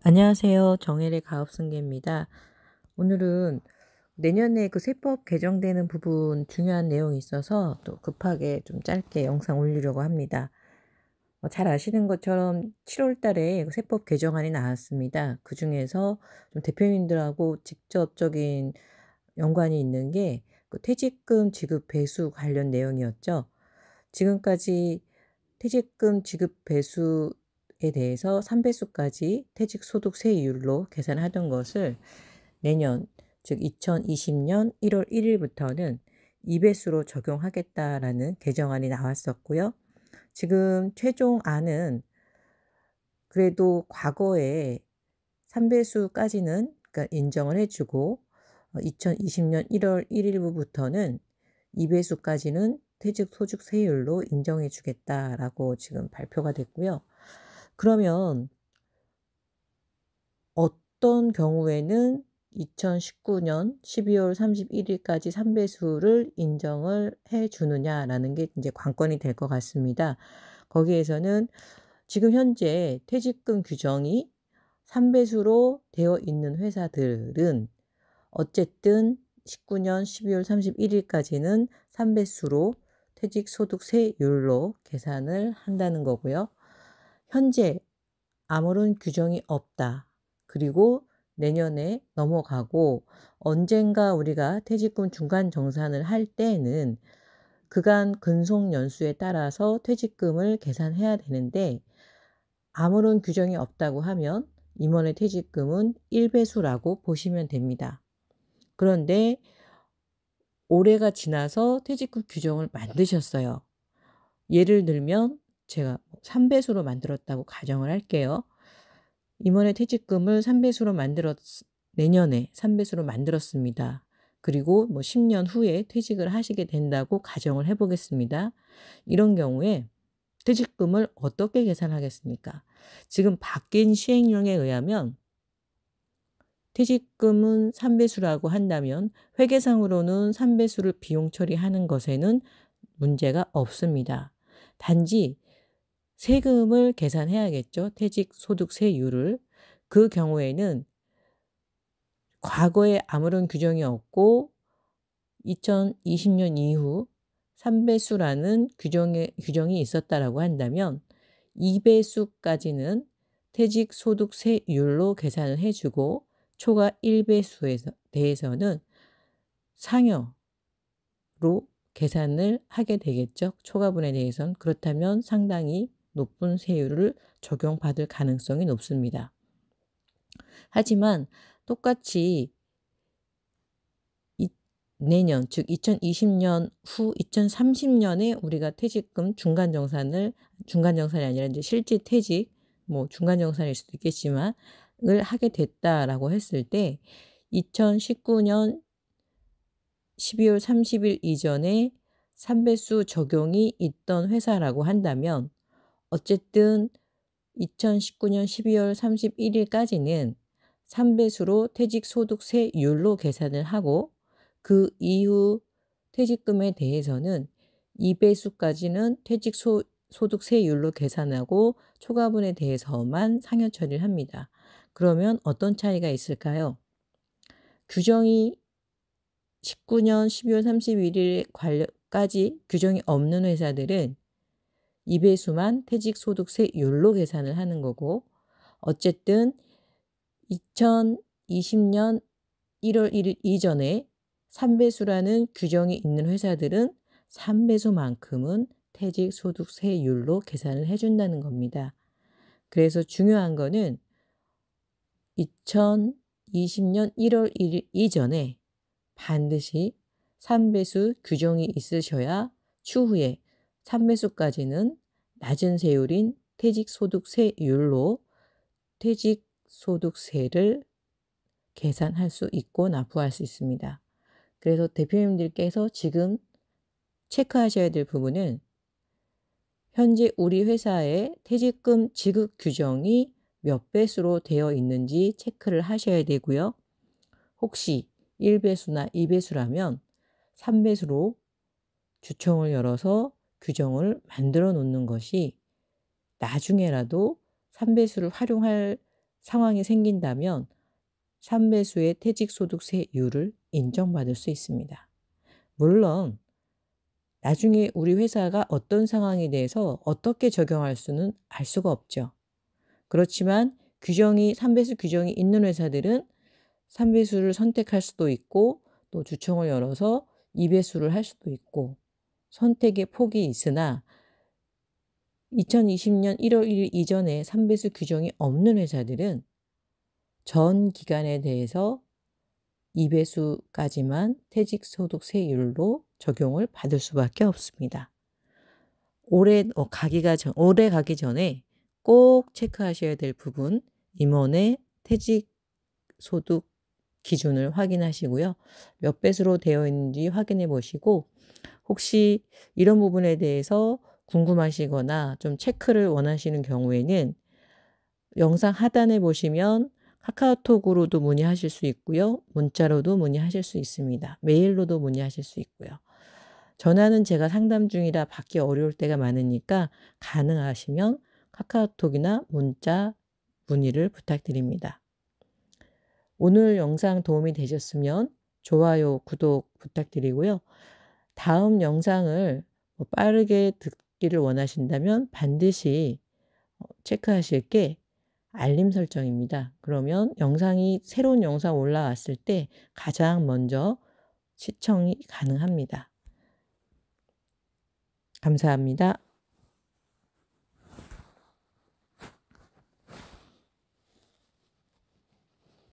안녕하세요. 정혜의 가업승계입니다. 오늘은 내년에 그 세법 개정되는 부분 중요한 내용이 있어서 또 급하게 좀 짧게 영상 올리려고 합니다. 잘 아시는 것처럼 7월 달에 세법 개정안이 나왔습니다. 그 중에서 좀 대표님들하고 직접적인 연관이 있는 게 그 퇴직금 지급 배수 관련 내용이었죠. 지금까지 퇴직금 지급 배수에 대해서 3배수까지 퇴직소득세율로 계산하던 것을 내년, 즉 2020년 1월 1일부터는 2배수로 적용하겠다라는 개정안이 나왔었고요. 지금 최종안은 그래도 과거에 3배수까지는 그러니까 인정을 해주고 2020년 1월 1일부터는 2배수까지는 퇴직소득세율로 인정해 주겠다라고 지금 발표가 됐고요. 그러면 어떤 경우에는 2019년 12월 31일까지 3배수를 인정을 해 주느냐라는 게 이제 관건이 될 것 같습니다. 거기에서는 지금 현재 퇴직금 규정이 3배수로 되어 있는 회사들은 어쨌든 19년 12월 31일까지는 3배수로 퇴직소득세율로 계산을 한다는 거고요. 현재 아무런 규정이 없다. 그리고 내년에 넘어가고 언젠가 우리가 퇴직금 중간 정산을 할 때는 그간 근속 연수에 따라서 퇴직금을 계산해야 되는데 아무런 규정이 없다고 하면 임원의 퇴직금은 1배수라고 보시면 됩니다. 그런데 올해가 지나서 퇴직금 규정을 만드셨어요. 예를 들면 제가 3배수로 만들었다고 가정을 할게요. 임원의 퇴직금을 3배수로 내년에 3배수로 만들었습니다. 그리고 10년 후에 퇴직을 하시게 된다고 가정을 해보겠습니다. 이런 경우에 퇴직금을 어떻게 계산하겠습니까? 지금 바뀐 시행령에 의하면 퇴직금은 3배수라고 한다면 회계상으로는 3배수를 비용 처리하는 것에는 문제가 없습니다. 단지 세금을 계산해야겠죠. 퇴직소득세율을. 그 경우에는 과거에 아무런 규정이 없고 2020년 이후 3배수라는 규정이 있었다라고 한다면 2배수까지는 퇴직소득세율로 계산을 해주고 초과 1배수에 대해서는 상여로 계산을 하게 되겠죠. 초과분에 대해서는. 그렇다면 상당히 높은 세율을 적용받을 가능성이 높습니다. 하지만 똑같이 내년, 즉 2020년 후 2030년에 우리가 퇴직금 중간정산이 아니라 이제 실질 퇴직, 중간정산일 수도 있겠지만, 을 하게 됐다라고 했을 때 2019년 12월 30일 이전에 3배수 적용이 있던 회사라고 한다면 어쨌든 2019년 12월 31일까지는 3배수로 퇴직소득세율로 계산을 하고 그 이후 퇴직금에 대해서는 2배수까지는 퇴직소득세율로 계산하고 초과분에 대해서만 상여 처리를 합니다. 그러면 어떤 차이가 있을까요? 규정이 19년 12월 31일까지 규정이 없는 회사들은 2배수만 퇴직소득세율로 계산을 하는 거고 어쨌든 2020년 1월 1일 이전에 3배수라는 규정이 있는 회사들은 3배수만큼은 퇴직소득세율로 계산을 해준다는 겁니다. 그래서 중요한 거는 2020년 1월 1일 이전에 반드시 3배수 규정이 있으셔야 추후에 3배수까지는 낮은 세율인 퇴직소득세율로 퇴직소득세를 계산할 수 있고 납부할 수 있습니다. 그래서 대표님들께서 지금 체크하셔야 될 부분은 현재 우리 회사의 퇴직금 지급 규정이 몇 배수로 되어 있는지 체크를 하셔야 되고요. 혹시 1배수나 2배수라면 3배수로 주총을 열어서 규정을 만들어 놓는 것이 나중에라도 3배수를 활용할 상황이 생긴다면 3배수의 퇴직소득세율을 인정받을 수 있습니다. 물론 나중에 우리 회사가 어떤 상황에 대해서 어떻게 적용할 수는 알 수가 없죠. 그렇지만 3배수 규정이 있는 회사들은 3배수를 선택할 수도 있고 또 주총을 열어서 2배수를 할 수도 있고 선택의 폭이 있으나 2020년 1월 1일 이전에 3배수 규정이 없는 회사들은 전 기간에 대해서 2배수까지만 퇴직소득세율로 적용을 받을 수밖에 없습니다. 올해 가기 전에 꼭 체크하셔야 될 부분, 임원의 퇴직소득 기준을 확인하시고요. 몇 배수로 되어 있는지 확인해 보시고 혹시 이런 부분에 대해서 궁금하시거나 좀 체크를 원하시는 경우에는 영상 하단에 보시면 카카오톡으로도 문의하실 수 있고요. 문자로도 문의하실 수 있습니다. 메일로도 문의하실 수 있고요. 전화는 제가 상담 중이라 받기 어려울 때가 많으니까 가능하시면 카카오톡이나 문자 문의를 부탁드립니다. 오늘 영상 도움이 되셨으면 좋아요, 구독 부탁드리고요. 다음 영상을 빠르게 듣기를 원하신다면 반드시 체크하실 게 알림 설정입니다. 그러면 새로운 영상 올라왔을 때 가장 먼저 시청이 가능합니다. 감사합니다.